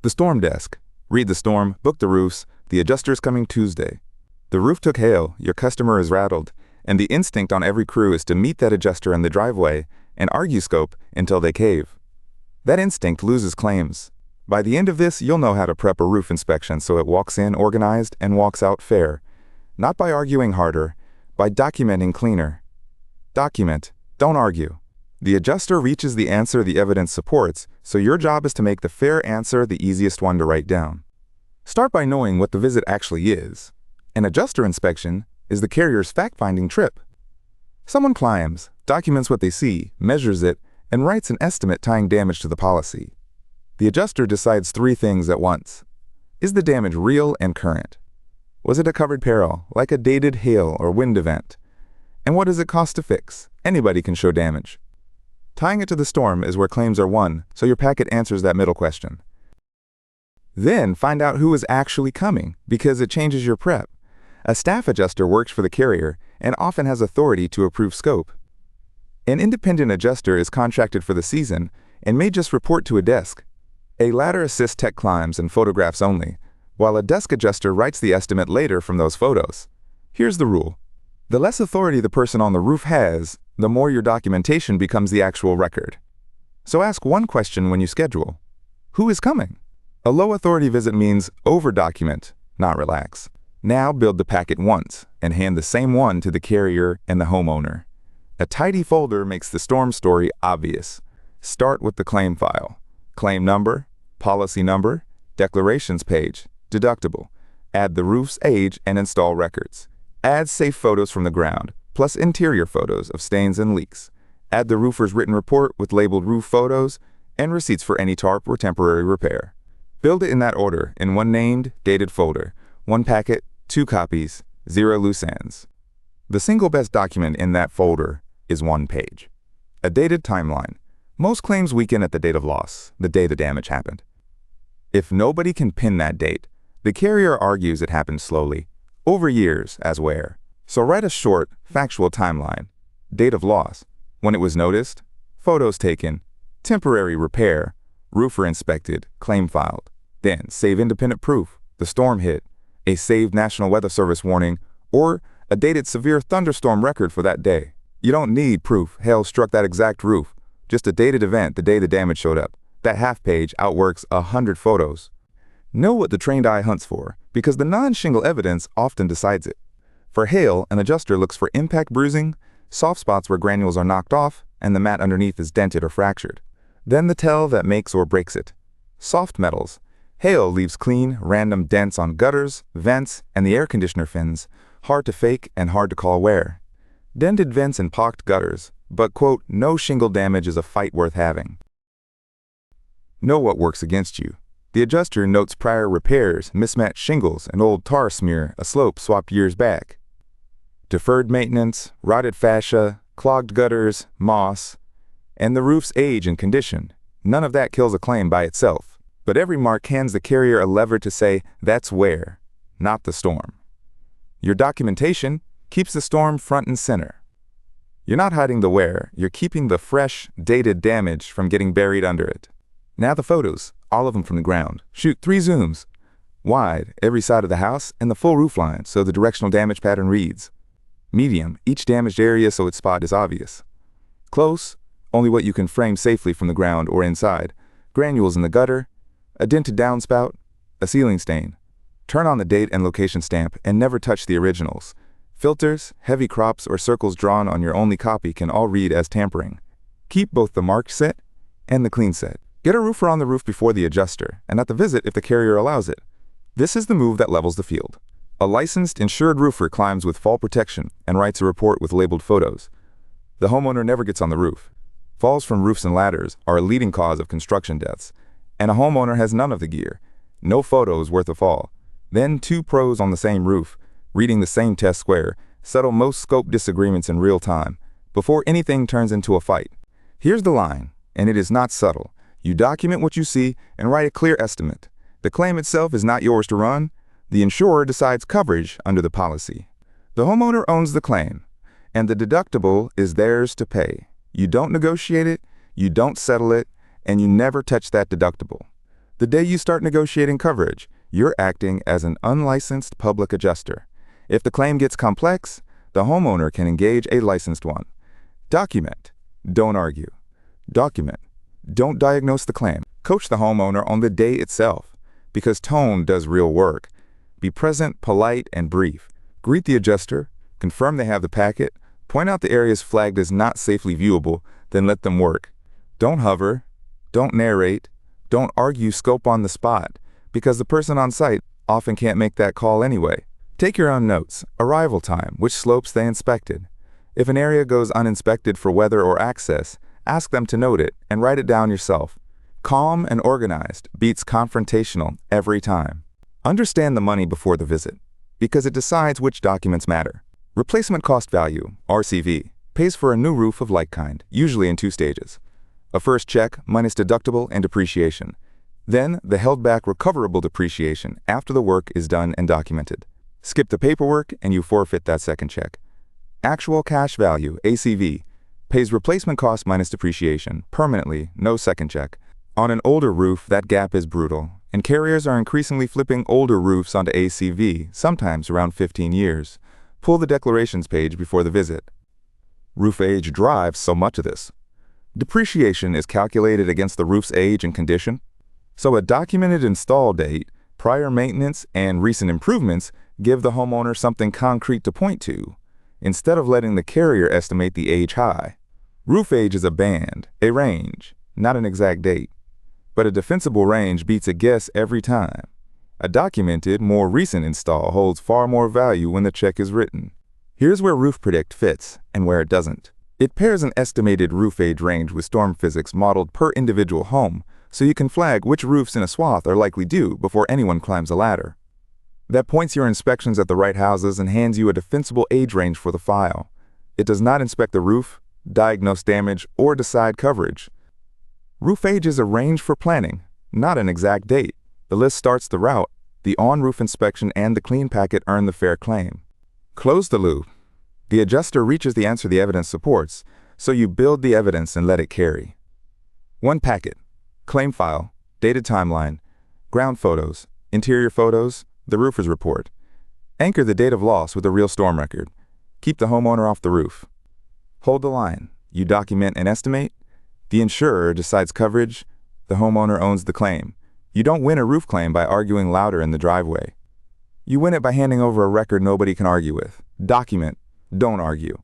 The storm desk. Read the storm, book the roofs, the adjuster's coming Tuesday. The roof took hail, your customer is rattled, and the instinct on every crew is to meet that adjuster in the driveway and argue scope until they cave. That instinct loses claims. By the end of this, you'll know how to prep a roof inspection so it walks in organized and walks out fair. Not by arguing harder, by documenting cleaner. Document, don't argue. The adjuster reaches the answer the evidence supports, so your job is to make the fair answer the easiest one to write down. Start by knowing what the visit actually is. An adjuster inspection is the carrier's fact-finding trip. Someone climbs, documents what they see, measures it, and writes an estimate tying damage to the policy. The adjuster decides three things at once. Is the damage real and current? Was it a covered peril, like a dated hail or wind event? And what does it cost to fix? Anybody can show damage. Tying it to the storm is where claims are won, so your packet answers that middle question. Then find out who is actually coming, because it changes your prep. A staff adjuster works for the carrier and often has authority to approve scope. An independent adjuster is contracted for the season and may just report to a desk. A ladder assists tech climbs and photographs only, while a desk adjuster writes the estimate later from those photos. Here's the rule. The less authority the person on the roof has, the more your documentation becomes the actual record. So ask one question when you schedule. Who is coming? A low authority visit means over-document, not relax. Now build the packet once and hand the same one to the carrier and the homeowner. A tidy folder makes the storm story obvious. Start with the claim file. Claim number, policy number, declarations page, deductible. Add the roof's age and install records. Add safe photos from the ground, plus interior photos of stains and leaks. Add the roofer's written report with labeled roof photos and receipts for any tarp or temporary repair. Build it in that order in one named, dated folder. One packet, 2 copies, 0 loose ends. The single best document in that folder is 1 page. A dated timeline. Most claims weaken at the date of loss, the day the damage happened. If nobody can pin that date, the carrier argues it happened slowly, over years as wear. So write a short, factual timeline. Date of loss, when it was noticed, photos taken, temporary repair, roofer inspected, claim filed. Then save independent proof, the storm hit, a saved National Weather Service warning, or a dated severe thunderstorm record for that day. You don't need proof hail struck that exact roof, just a dated event the day the damage showed up. That half page outworks 100 photos. Know what the trained eye hunts for, because the non-shingle evidence often decides it. For hail, an adjuster looks for impact bruising, soft spots where granules are knocked off, and the mat underneath is dented or fractured. Then the tell that makes or breaks it. Soft metals. Hail leaves clean, random dents on gutters, vents, and the air conditioner fins, hard to fake and hard to call wear. Dented vents and pocked gutters, but quote, no shingle damage is a fight worth having. Know what works against you. The adjuster notes prior repairs, mismatched shingles, and old tar smear, a slope swapped years back. Deferred maintenance, rotted fascia, clogged gutters, moss, and the roof's age and condition. None of that kills a claim by itself. But every mark hands the carrier a lever to say, that's wear, not the storm. Your documentation keeps the storm front and center. You're not hiding the wear, you're keeping the fresh, dated damage from getting buried under it. Now the photos, all of them from the ground. Shoot 3 zooms. Wide, every side of the house, and the full roof line so the directional damage pattern reads. Medium, each damaged area so its spot is obvious. Close, only what you can frame safely from the ground or inside. Granules in the gutter, a dented downspout, a ceiling stain. Turn on the date and location stamp and never touch the originals. Filters, heavy crops, or circles drawn on your only copy can all read as tampering. Keep both the marked set and the clean set. Get a roofer on the roof before the adjuster, and at the visit if the carrier allows it. This is the move that levels the field. A licensed, insured roofer climbs with fall protection and writes a report with labeled photos. The homeowner never gets on the roof. Falls from roofs and ladders are a leading cause of construction deaths, and a homeowner has none of the gear. No photos worth a fall. Then 2 pros on the same roof, reading the same test square, settle most scope disagreements in real time, before anything turns into a fight. Here's the line, and it is not subtle. You document what you see and write a clear estimate. The claim itself is not yours to run. The insurer decides coverage under the policy. The homeowner owns the claim, and the deductible is theirs to pay. You don't negotiate it, you don't settle it, and you never touch that deductible. The day you start negotiating coverage, you're acting as an unlicensed public adjuster. If the claim gets complex, the homeowner can engage a licensed one. Document. Don't argue. Document. Don't diagnose the claim. Coach the homeowner on the day itself, because tone does real work. Be present, polite, and brief. Greet the adjuster, confirm they have the packet, point out the areas flagged as not safely viewable, then let them work. Don't hover, don't narrate, don't argue scope on the spot, because the person on site often can't make that call anyway. Take your own notes, arrival time, which slopes they inspected. If an area goes uninspected for weather or access, ask them to note it and write it down yourself. Calm and organized beats confrontational every time. Understand the money before the visit, because it decides which documents matter. Replacement cost value, RCV, pays for a new roof of like kind, usually in 2 stages. A first check minus deductible and depreciation. Then the held back recoverable depreciation after the work is done and documented. Skip the paperwork and you forfeit that second check. Actual cash value, ACV, pays replacement cost minus depreciation, permanently, no second check. On an older roof, that gap is brutal, and carriers are increasingly flipping older roofs onto ACV, sometimes around 15 years. Pull the declarations page before the visit. Roof age drives so much of this. Depreciation is calculated against the roof's age and condition, so a documented install date, prior maintenance, and recent improvements give the homeowner something concrete to point to, instead of letting the carrier estimate the age high. Roof age is a band, a range, not an exact date. But a defensible range beats a guess every time. A documented, more recent install holds far more value when the check is written. Here's where Roof Predict fits and where it doesn't. It pairs an estimated roof age range with storm physics modeled per individual home, so you can flag which roofs in a swath are likely due before anyone climbs a ladder. That points your inspections at the right houses and hands you a defensible age range for the file. It does not inspect the roof, diagnose damage, or decide coverage. Roof age is a range for planning, not an exact date. The list starts the route. The on-roof inspection and the clean packet earn the fair claim. Close the loop. The adjuster reaches the answer the evidence supports, so you build the evidence and let it carry. 1 packet, claim file, dated timeline, ground photos, interior photos, the roofer's report. Anchor the date of loss with a real storm record. Keep the homeowner off the roof. Hold the line. You document and estimate. The insurer decides coverage. The homeowner owns the claim. You don't win a roof claim by arguing louder in the driveway. You win it by handing over a record nobody can argue with. Document. Don't argue.